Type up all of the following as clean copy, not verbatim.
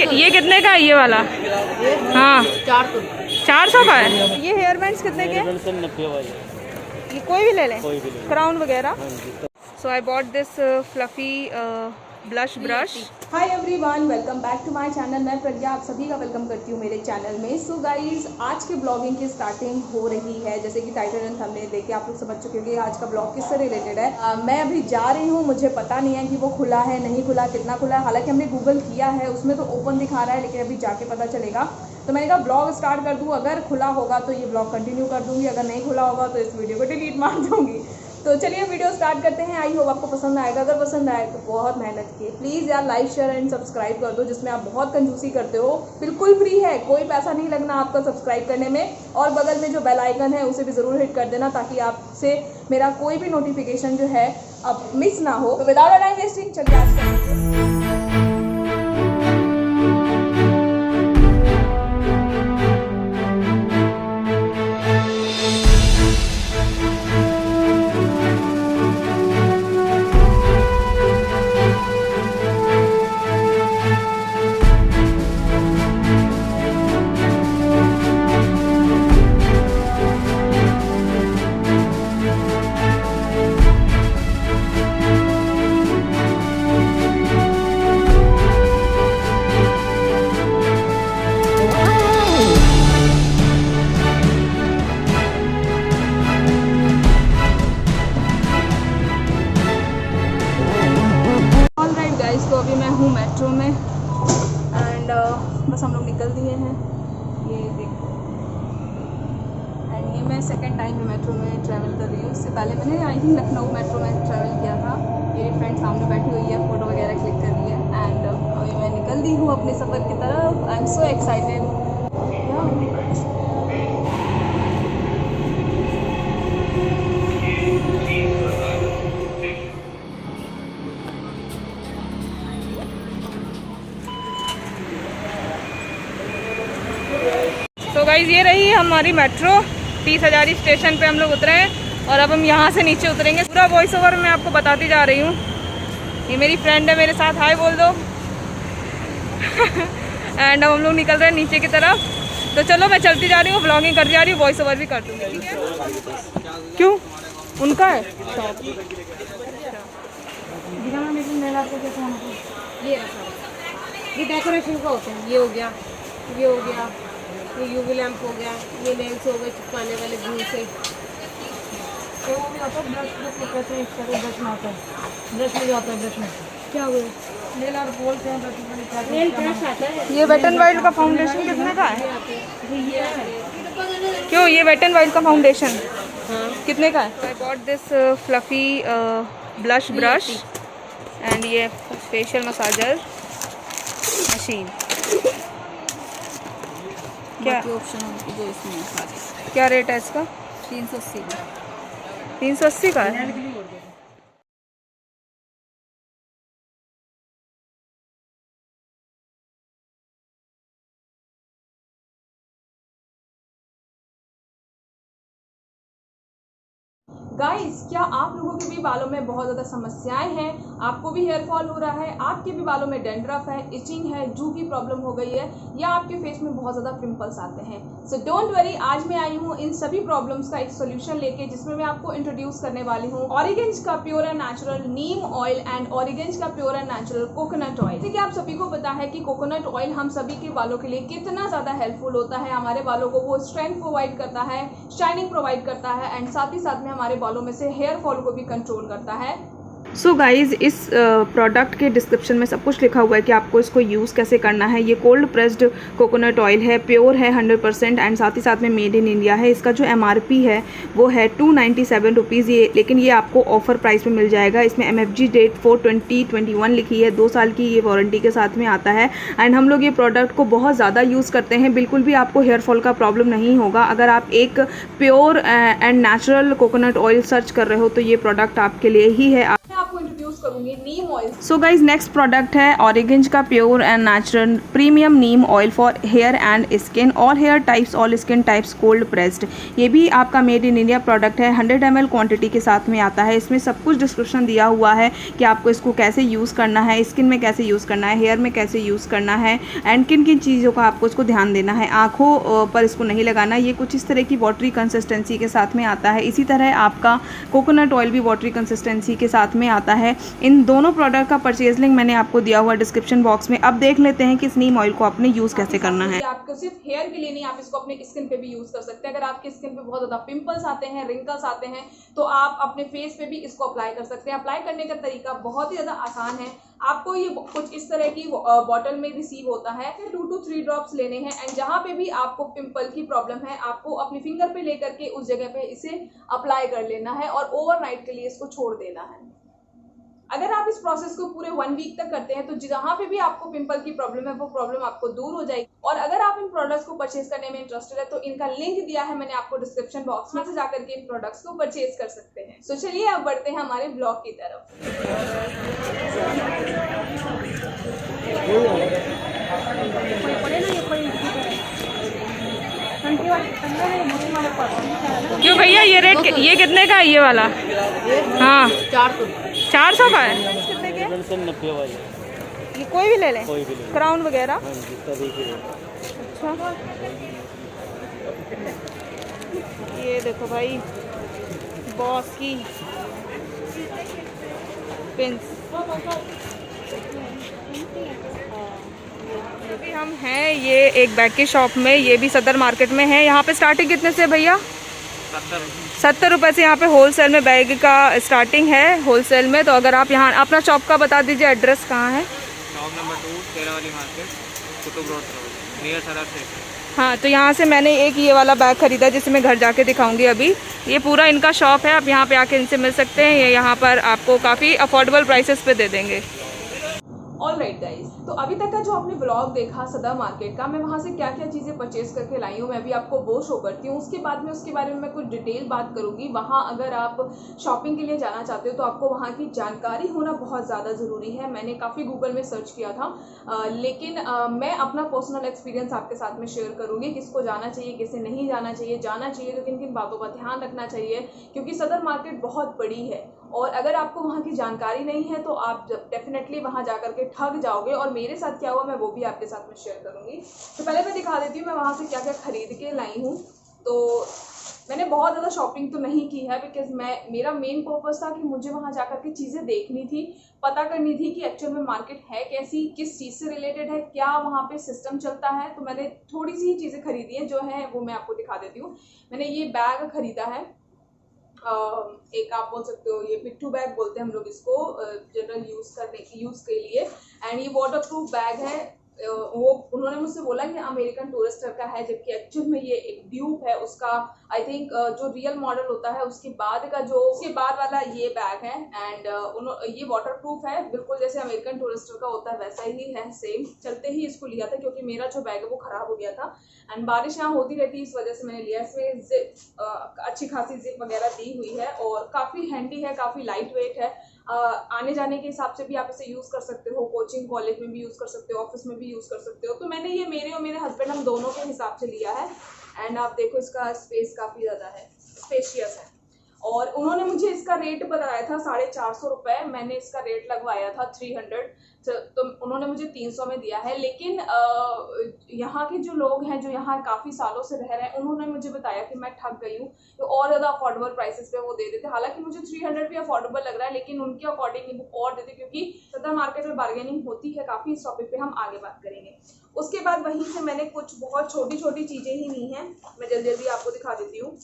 ये कितने का है ये वाला? हाँ 400 का है। ये हेयर बैंड्स कितने के? 90 वाले। ये कोई भी ले लें, क्राउन वगैरह। So I bought this fluffy blush brush. Hi everyone, welcome back to my channel. मैं प्रज्ञा आप सभी का वेलकम करती हूँ मेरे चैनल में। सो गाइज, आज के ब्लॉगिंग की स्टार्टिंग हो रही है। जैसे कि टाइटल एंड थंबनेल देख के आप लोग समझ चुके होंगे आज का ब्लॉग किससे रिलेटेड है। मैं अभी जा रही हूँ, मुझे पता नहीं है कि वो खुला है नहीं खुला, कितना खुला है। हालांकि हमने गूगल किया है, उसमें तो ओपन दिखा रहा है, लेकिन अभी जाके पता चलेगा। तो मैंने कहा ब्लॉग स्टार्ट कर दूँ, अगर खुला होगा तो ये ब्लॉग कंटिन्यू कर दूँगी, अगर नहीं खुला होगा तो इस वीडियो को डिलीट मार दूँगी। तो चलिए वीडियो स्टार्ट करते हैं। आई होप आपको पसंद आएगा। अगर पसंद आए तो बहुत मेहनत की, प्लीज़ यार लाइक शेयर एंड सब्सक्राइब कर दो, जिसमें आप बहुत कंजूसी करते हो। बिल्कुल फ्री है, कोई पैसा नहीं लगना आपका सब्सक्राइब करने में। और बगल में जो बेल आइकन है उसे भी ज़रूर हिट कर देना, ताकि आपसे मेरा कोई भी नोटिफिकेशन जो है अब मिस ना हो। तो विदाउट टाइम वेस्टिंग चलिए आज करते हैं। तो अभी मैं हूँ मेट्रो में एंड बस हम लोग निकल दिए हैं। ये देखो, एंड ये मैं सेकंड टाइम में मेट्रो में ट्रैवल कर रही हूँ। इससे पहले मैंने आई थिंक लखनऊ मेट्रो में ट्रैवल किया था। मेरी फ्रेंड सामने बैठी हुई है, फ़ोटो वगैरह क्लिक कर रही है। एंड अभी मैं निकल दी हूँ अपने सफ़र की तरफ। I am so excited. तो गाइज ये रही हमारी मेट्रो। 30,000 स्टेशन पे हम लोग उतरे हैं और अब हम यहाँ से नीचे उतरेंगे। पूरा वॉइस ओवर मैं आपको बताती जा रही हूँ। ये मेरी फ्रेंड है, मेरे साथ हाय बोल दो। एंड अब हम लोग निकल रहे हैं नीचे की तरफ। तो चलो मैं चलती जा रही हूँ, व्लॉगिंग करती जा रही हूँ, वॉइस ओवर भी कर दूँगी, ठीक है? क्यों उनका है ये डेकोरेशन का होता है। ये हो गया, ये हो गया, ये यूवी लैंप हो गया, ये लेंस हो गए चिपकाने वाले ग्लू से। तो वो भी आता है ब्रश कहते हैं, इसका ब्रश में आता है, ब्रश में जाता है, ब्रश में क्या हुआ नेल आर्ट बोलते हैं, नेल ब्रश आता है। ये वेट एंड वाइल्ड का फाउंडेशन कितने का है? क्यों ये वेट एंड वाइल्ड का फाउंडेशन कितने का है? आई bought this fluffy blush brush and ये फेशियल मसाजर मशीन। क्या ऑप्शन जो इसमें क्या रेट है इसका? 380 380 का है। गाइस, क्या आप लोगों के भी बालों में बहुत ज़्यादा समस्याएं हैं? आपको भी हेयर फॉल हो रहा है, आपके भी बालों में डैंड्रफ है, इचिंग है, जू की प्रॉब्लम हो गई है, या आपके फेस में बहुत ज़्यादा पिंपल्स आते हैं? सो डोंट वरी, आज मैं आई हूँ इन सभी प्रॉब्लम्स का एक सोल्यूशन लेके, जिसमें मैं आपको इंट्रोड्यूस करने वाली हूँ ऑरिगेंज का pure and natural neem oil and Origenz का pure and natural coconut oil. देखिए, आप सभी को पता है कि कोकोनट ऑयल हम सभी के बालों के लिए कितना ज़्यादा हेल्पफुल होता है। हमारे बालों को वो स्ट्रेंथ प्रोवाइड करता है, शाइनिंग प्रोवाइड करता है, एंड साथ ही साथ में हमारे बालों में से हेयर फॉल को भी कंट्रोल करता है। सो गाइज़, इस प्रोडक्ट के डिस्क्रिप्शन में सब कुछ लिखा हुआ है कि आपको इसको यूज़ कैसे करना है। ये कोल्ड प्रेस्ड कोकोनट ऑयल है, प्योर है 100% एंड साथ ही साथ में मेड इन इंडिया है। इसका जो MRP है वो है 297 रुपीज़, ये लेकिन ये आपको ऑफ़र प्राइस में मिल जाएगा। इसमें MFG डेट 4/20/21 लिखी है, 2 साल की ये वारंटी के साथ में आता है। एंड हम लोग ये प्रोडक्ट को बहुत ज़्यादा यूज़ करते हैं, बिल्कुल भी आपको हेयर फॉल का प्रॉब्लम नहीं होगा। अगर आप एक pure and natural coconut oil search कर रहे हो तो ये प्रोडक्ट आपके लिए ही है। आपको इंट्रोड्यूस करूँगी neem oil. So guys next product है ऑरिगेंज का pure and natural premium neem oil for hair and skin, all hair types all skin types cold pressed. ये भी आपका मेड इन इंडिया प्रोडक्ट है, 100 ml क्वांटिटी के साथ में आता है। इसमें सब कुछ डिस्क्रिप्शन दिया हुआ है कि आपको इसको कैसे यूज़ करना है, स्किन में कैसे यूज़ करना है, हेयर में कैसे यूज़ करना है एंड किन किन चीज़ों का आपको इसको ध्यान देना है। आँखों पर इसको नहीं लगाना। ये कुछ इस तरह की वाटरी कंसिस्टेंसी के साथ में आता है। इसी तरह आपका कोकोनट ऑयल भी वाटरी कंसिस्टेंसी के साथ में आता है। इन दोनों प्रोडक्ट का परचेज लिंक मैंने आपको दिया हुआ डिस्क्रिप्शन बॉक्स में। अब देख लेते हैं कि इस नीम ऑयल को आपने यूज़ कैसे करना है। आपको सिर्फ हेयर के लिए नहीं, आप इसको अपने स्किन पे भी यूज कर सकते हैं। अगर आपके स्किन पे बहुत ज्यादा पिंपल्स आते हैं, रिंकल्स आते हैं, तो आप अपने फेस पे भी इसको अप्लाई कर सकते हैं। अप्लाई करने का तरीका बहुत ही ज्यादा आसान है। आपको ये कुछ इस तरह की बॉटल में रिसीव होता है। 2 to 3 ड्रॉप्स लेने हैं एंड जहां पे भी आपको पिंपल की प्रॉब्लम है, आपको अपनी फिंगर पे लेकर के उस जगह पे इसे अप्लाई कर लेना है और ओवरनाइट के लिए इसको छोड़ देना है। अगर आप इस प्रोसेस को पूरे 1 वीक तक करते हैं तो जहां पे भी आपको पिंपल की प्रॉब्लम है वो प्रॉब्लम आपको दूर हो जाएगी। और अगर आप इन प्रोडक्ट्स को परचेज करने में इंटरेस्टेड है तो इनका लिंक दिया है मैंने आपको डिस्क्रिप्शन बॉक्स में, से जाकर के इन प्रोडक्ट्स को परचेज कर सकते हैं। तो चलिए अब बढ़ते हैं हमारे ब्लॉग की तरफ। क्यों भैया ये रेट ये कितने का है ये वाला? हाँ 400 का है। कितने के? 90 वाली। ये कोई भी ले लें? कोई भी ले। क्राउन वगैरह? हाँ जी, सभी के। अच्छा ये देखो भाई बॉस की पिंस। अभी हम हैं ये एक बैग की शॉप में, ये भी सदर मार्केट में है। यहाँ पे स्टार्टिंग कितने से भैया? 70 रुपये से यहाँ पे होलसेल में बैग का स्टार्टिंग है होलसेल में। तो अगर आप यहाँ अपना शॉप का बता दीजिए, एड्रेस कहाँ है? Shop number 2 Sherawali market, Qutub road near सदर स्टेशन। हाँ तो यहाँ से मैंने एक ये वाला बैग खरीदा जिसे मैं घर जाके दिखाऊंगी अभी। ये पूरा इनका शॉप है, आप यहाँ पे आके इनसे मिल सकते हैं। ये यहाँ पर आपको काफ़ी अफोर्डेबल प्राइसेस पे दे देंगे। ऑलराइट गाइस, तो अभी तक का जो आपने ब्लॉग देखा सदर मार्केट का, मैं वहाँ से क्या क्या चीज़ें परचेज करके लाई हूँ मैं भी आपको वो शो करती हूँ। उसके बाद में उसके बारे में मैं कुछ डिटेल बात करूँगी। वहाँ अगर आप शॉपिंग के लिए जाना चाहते हो तो आपको वहाँ की जानकारी होना बहुत ज़्यादा ज़रूरी है। मैंने काफ़ी गूगल में सर्च किया था, लेकिन मैं अपना पर्सनल एक्सपीरियंस आपके साथ में शेयर करूँगी। किसको जाना चाहिए, किसे नहीं जाना चाहिए, जाना चाहिए तो किन किन बातों का ध्यान रखना चाहिए, क्योंकि सदर मार्केट बहुत बड़ी है और अगर आपको वहाँ की जानकारी नहीं है तो आप डेफिनेटली वहाँ जाकर के ठग जाओगे। और मेरे साथ क्या हुआ मैं वो भी आपके साथ में शेयर करूँगी। तो पहले मैं दिखा देती हूँ मैं वहाँ से क्या क्या खरीद के लाई हूँ। तो मैंने बहुत ज़्यादा शॉपिंग तो नहीं की है, बिकॉज मेरा मेन पर्पस था कि मुझे वहाँ जाकर के चीज़ें देखनी थी, पता करनी थी कि एक्चुअल में मार्केट है कैसी, किस चीज़ से रिलेटेड है, क्या वहाँ पे सिस्टम चलता है। तो मैंने थोड़ी सी ही चीज़ें खरीदी हैं जो है वो मैं आपको दिखा देती हूँ। मैंने ये बैग खरीदा है, एक आप बोल सकते हो ये पिट्ठू बैग बोलते हैं हम लोग इसको, जनरल यूज़ के लिए। एंड ये वाटर प्रूफ बैग है। वो उन्होंने मुझसे बोला कि अमेरिकन टूरिस्टर का है, जबकि एक्चुअल में ये एक ड्यूप है उसका। आई थिंक जो रियल मॉडल होता है उसके बाद वाला ये बैग है। एंड ये वाटर प्रूफ है, बिल्कुल जैसे अमेरिकन टूरिस्टर का होता है वैसा ही है सेम। चलते ही इसको लिया था क्योंकि मेरा जो बैग है वो ख़राब हो गया था एंड बारिश यहाँ होती रहती है, इस वजह से मैंने लिया। इसमें जिप अच्छी खासी जिप वगैरह दी हुई है और काफ़ी हैंडी है, काफ़ी लाइट वेट है। आने जाने के हिसाब से भी आप इसे यूज़ कर सकते हो, कोचिंग कॉलेज में भी यूज़ कर सकते हो, ऑफिस में भी यूज़ कर सकते हो। तो मैंने ये मेरे और मेरे हस्बैंड हम दोनों के हिसाब से लिया है। एंड आप देखो इसका स्पेस काफ़ी ज़्यादा है, स्पेशियस है। और उन्होंने मुझे इसका रेट बताया था 450 रुपये, मैंने इसका रेट लगवाया था 300, तो उन्होंने मुझे 300 में दिया है। लेकिन यहाँ के जो लोग हैं जो यहाँ काफ़ी सालों से रह रहे हैं उन्होंने मुझे बताया कि मैं ठग गई हूँ, तो और ज़्यादा अफोर्डेबल प्राइसेस पे वो दे देते। हालांकि मुझे 300 भी अफोर्डेबल लग रहा है, लेकिन उनके अकॉर्डिंग वो और देते क्योंकि सदर मार्केट में बार्गेनिंग होती है काफ़ी। इस टॉपिक पे हम आगे बात करेंगे। उसके बाद वहीं से मैंने कुछ बहुत छोटी छोटी चीज़ें ही ली हैं, मैं जल्दी जल्दी आपको दिखा देती हूँ।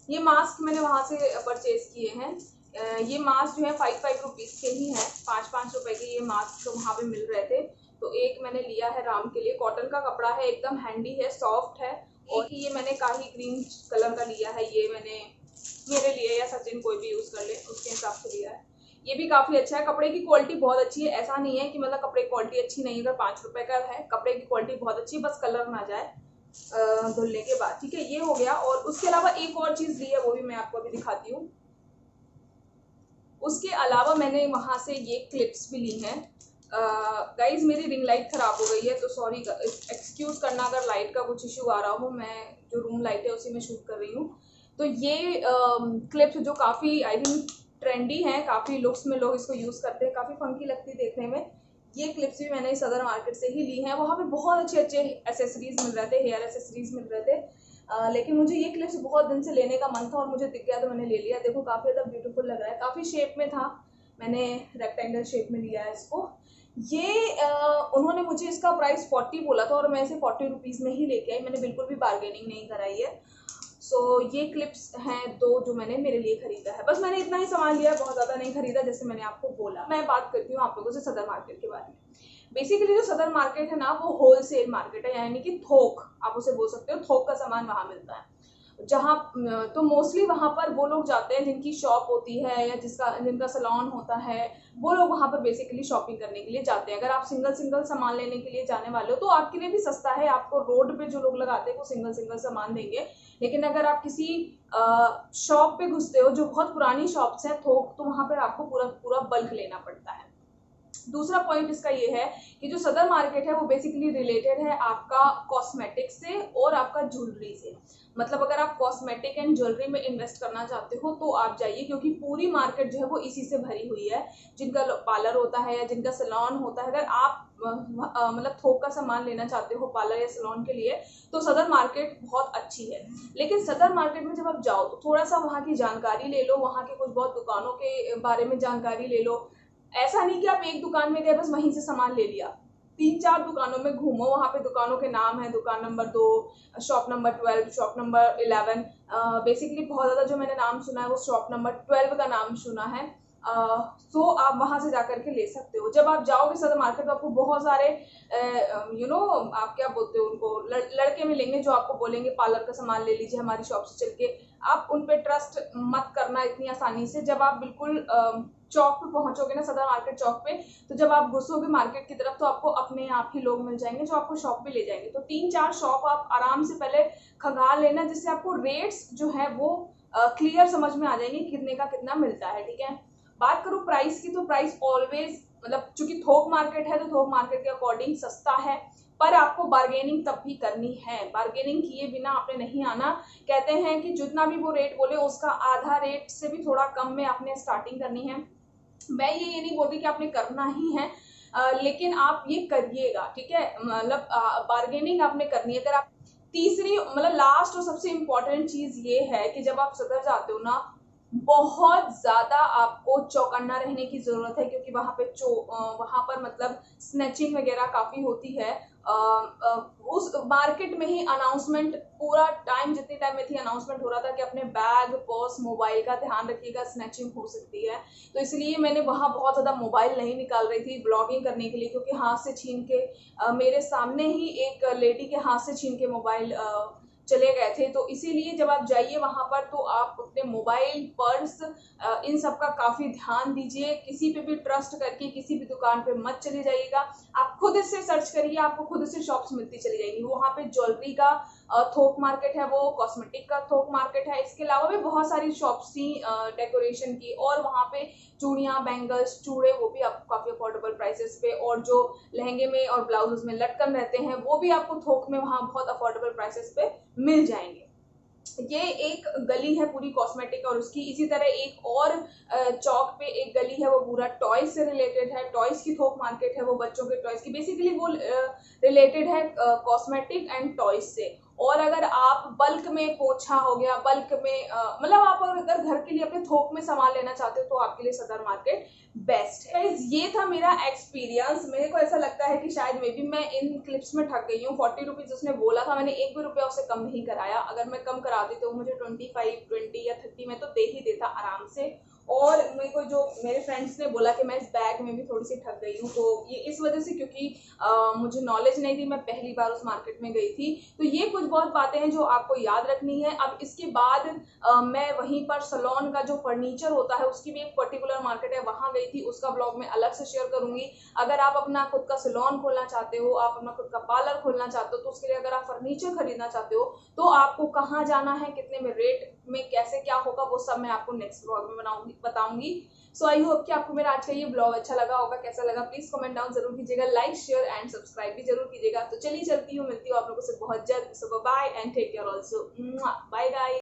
ये मास्क मैंने वहाँ से परचेज किए हैं। ये मास्क जो है 5 रुपीज़ के ही हैं, 5 रुपए के ये मास्क वहाँ पे मिल रहे थे। तो एक मैंने लिया है राम के लिए, कॉटन का कपड़ा है, एकदम हैंडी है, सॉफ्ट है। और ये मैंने काही ग्रीन कलर का लिया है, ये मैंने मेरे लिए या सचिन कोई भी यूज़ कर ले उसके हिसाब से लिया है। ये भी काफ़ी अच्छा है, कपड़े की क्वालिटी बहुत अच्छी है। ऐसा नहीं है कि मतलब कपड़े की क्वालिटी अच्छी नहीं है, अगर 5 रुपए का है, कपड़े की क्वालिटी बहुत अच्छी है, बस कलर ना जाए धुलने के बाद। ठीक है, ये हो गया। और उसके अलावा एक और चीज़ ली है, वो भी मैं आपको अभी दिखाती हूँ। उसके अलावा मैंने वहाँ से ये क्लिप्स भी ली हैं। गाइज मेरी रिंग लाइट ख़राब हो गई है, तो सॉरी, एक्सक्यूज़ करना अगर लाइट का कुछ इशू आ रहा हो। मैं जो रूम लाइट है उसी में शूट कर रही हूँ। तो ये क्लिप्स जो काफ़ी आई थिंक ट्रेंडी हैं, काफ़ी लुक्स में लोग इसको यूज़ करते हैं, काफ़ी फंकी लगती है देखने में। ये क्लिप्स भी मैंने सदर मार्केट से ही ली हैं। वहाँ पे बहुत अच्छे अच्छे एसेसरीज मिल रहे थे, हेयर एसेसरीज मिल रहे थे। लेकिन मुझे ये क्लिप्स बहुत दिन से लेने का मन था और मुझे दिख गया तो मैंने ले लिया। देखो काफ़ी ज़्यादा ब्यूटीफुल लग रहा है, काफ़ी शेप में था, मैंने रेक्टेंगल शेप में लिया है इसको। ये उन्होंने मुझे इसका प्राइस 40 बोला था और मैं इसे 40 रुपीज़ में ही लेके आई। मैंने बिल्कुल भी बार्गेनिंग नहीं कराई है। सो ये क्लिप्स हैं 2 जो मैंने मेरे लिए खरीदा है। बस मैंने इतना ही सामान लिया है, बहुत ज़्यादा नहीं खरीदा जैसे मैंने आपको बोला। मैं बात करती हूँ आप लोगों से सदर मार्केट के बारे में। बेसिकली जो सदर मार्केट है ना, वो होलसेल मार्केट है, यानी कि थोक आप उसे बोल सकते हो। थोक का सामान वहाँ मिलता है, जहाँ तो मोस्टली वहाँ पर वो लोग जाते हैं जिनकी शॉप होती है या जिनका सैलून होता है, वो लोग वहाँ पर बेसिकली शॉपिंग करने के लिए जाते हैं। अगर आप सिंगल सामान लेने के लिए जाने वाले हो तो आपके लिए भी सस्ता है। आपको रोड पे जो लोग लगाते हैं वो सिंगल सामान देंगे। लेकिन अगर आप किसी शॉप पे घुसते हो जो बहुत पुरानी शॉप्स हैं थोक, तो वहाँ पर आपको पूरा बल्क लेना पड़ता है। दूसरा पॉइंट इसका ये है कि जो सदर मार्केट है वो बेसिकली रिलेटेड है आपका कॉस्मेटिक से और आपका ज्वेलरी से। मतलब अगर आप कॉस्मेटिक एंड ज्वेलरी में इन्वेस्ट करना चाहते हो तो आप जाइए, क्योंकि पूरी मार्केट जो है वो इसी से भरी हुई है। जिनका पार्लर होता है या जिनका सैलून होता है, अगर आप मतलब थोक का सामान लेना चाहते हो पार्लर या सैलून के लिए, तो सदर मार्केट बहुत अच्छी है। लेकिन सदर मार्केट में जब आप जाओ तो थोड़ा सा वहाँ की जानकारी ले लो, वहाँ के कुछ बहुत दुकानों के बारे में जानकारी ले लो। ऐसा नहीं कि आप एक दुकान में गए बस वहीं से सामान ले लिया। 3-4 दुकानों में घूमो, वहाँ पे दुकानों के नाम है, दुकान number 2, shop number 12, shop number 11। Basically बहुत ज़्यादा जो मैंने नाम सुना है वो शॉप नंबर 12 का नाम सुना है। तो आप वहाँ से जाकर के ले सकते हो। जब आप जाओगे सदर मार्केट तो आपको बहुत सारे आप क्या बोलते हो उनको, लड़के मिलेंगे जो आपको बोलेंगे पार्लर का सामान ले लीजिए हमारी शॉप से चल के। आप उन पे ट्रस्ट मत करना इतनी आसानी से। जब आप बिल्कुल चौक पे पहुंचोगे ना, सदर मार्केट चौक पे, तो जब आप घुसोगे मार्केट की तरफ तो आपको अपने आप ही लोग मिल जाएंगे जो आपको शॉप पे ले जाएंगे। तो 3-4 शॉप आप आराम से पहले खंगाल लेना, जिससे आपको रेट्स जो है वो क्लियर समझ में आ जाएंगे कितने का कितना मिलता है। ठीक है, बात करूँ प्राइस की, तो प्राइस ऑलवेज मतलब चूंकि थोक मार्केट है तो थोक मार्केट के अकॉर्डिंग सस्ता है, पर आपको बार्गेनिंग तब भी करनी है। बार्गेनिंग किए बिना आपने नहीं आना। कहते हैं कि जितना भी वो रेट बोले उसका आधा रेट से भी थोड़ा कम में आपने स्टार्टिंग करनी है। मैं ये नहीं बोलती कि आपने करना ही है, लेकिन आप ये करिएगा। ठीक है, मतलब बार्गेनिंग आपने करनी है। अगर आप तीसरी मतलब लास्ट और सबसे इम्पोर्टेंट चीज ये है कि जब आप सदर जाते हो ना, बहुत ज्यादा आपको चौकन्ना रहने की जरूरत है, क्योंकि वहां पर मतलब स्नैचिंग वगैरह काफी होती है। उस मार्केट में ही अनाउंसमेंट पूरा टाइम, जितने टाइम में थी अनाउंसमेंट हो रहा था कि अपने बैग, पर्स, मोबाइल का ध्यान रखिएगा, स्नैचिंग हो सकती है। तो इसलिए मैंने वहाँ बहुत ज़्यादा मोबाइल नहीं निकाल रही थी ब्लॉगिंग करने के लिए, क्योंकि हाथ से छीन के मेरे सामने ही एक लेडी के हाथ से छीन के मोबाइल चले गए थे। तो इसीलिए जब आप जाइए वहाँ पर तो आप अपने मोबाइल, पर्स, इन सब का काफ़ी ध्यान दीजिए। किसी पे भी ट्रस्ट करके किसी भी दुकान पे मत चले जाइएगा। आप खुद से सर्च करिए, आपको खुद से शॉप्स मिलती चली जाएंगी। वहाँ पे ज्वेलरी का थोक मार्केट है, वो कॉस्मेटिक का थोक मार्केट है। इसके अलावा भी बहुत सारी शॉप्स थी डेकोरेशन की, और वहाँ पे चूड़ियाँ, बैंगल्स, चूड़े, वो भी आपको काफ़ी अफोर्डेबल प्राइसेस पे, और जो लहंगे में और ब्लाउजेस में लटकन रहते हैं वो भी आपको थोक में वहाँ बहुत अफोर्डेबल प्राइसेस पे मिल जाएंगे। ये एक गली है पूरी कॉस्मेटिक और उसकी। इसी तरह एक और चौक पे एक गली है, वो पूरा टॉयज से रिलेटेड है। टॉयज की थोक मार्केट है, वो बच्चों के टॉयज की, बेसिकली वो रिलेटेड है कॉस्मेटिक एंड टॉयज से। और अगर आप बल्क में, पोछा हो गया, बल्क में मतलब आप अगर घर के लिए अपने थोक में सामान लेना चाहते हो तो आपके लिए सदर मार्केट बेस्ट है। ये था मेरा एक्सपीरियंस। मेरे को ऐसा लगता है कि शायद मे बी मैं इन क्लिप्स में ठग गई हूँ। 40 रुपीज उसने बोला था, मैंने 1 भी रुपया उससे कम नहीं कराया। अगर मैं कम कराती तो मुझे 25, 20 या 30 में तो दे ही देता आराम से। और मेरे को जो मेरे फ्रेंड्स ने बोला कि मैं इस बैग में भी थोड़ी सी ठग गई हूँ, तो ये इस वजह से क्योंकि मुझे नॉलेज नहीं थी, मैं पहली बार उस मार्केट में गई थी। तो ये कुछ बहुत बातें हैं जो आपको याद रखनी है। अब इसके बाद मैं वहीं पर सैलून का जो फर्नीचर होता है उसकी भी एक पर्टिकुलर मार्केट है, वहां गई थी। उसका ब्लॉग मैं अलग से शेयर करूंगी। अगर आप अपना खुद का सैलून खोलना चाहते हो, आप अपना खुद का पार्लर खोलना चाहते हो, तो उसके लिए अगर आप फर्नीचर खरीदना चाहते हो तो आपको कहाँ जाना है, कितने में रेट में कैसे क्या होगा वो सब मैं आपको नेक्स्ट ब्लॉग में बताऊंगी। सो आई होप कि आपको मेरा आज का ये ब्लॉग अच्छा लगा होगा। कैसा लगा प्लीज कमेंट डाउन जरूर कीजिएगा, लाइक शेयर एंड सब्सक्राइब भी जरूर कीजिएगा। तो चलिए चलती हूँ, मिलती हूँ आप लोगों से बहुत जल्द। So bye and take care also. Bye guys.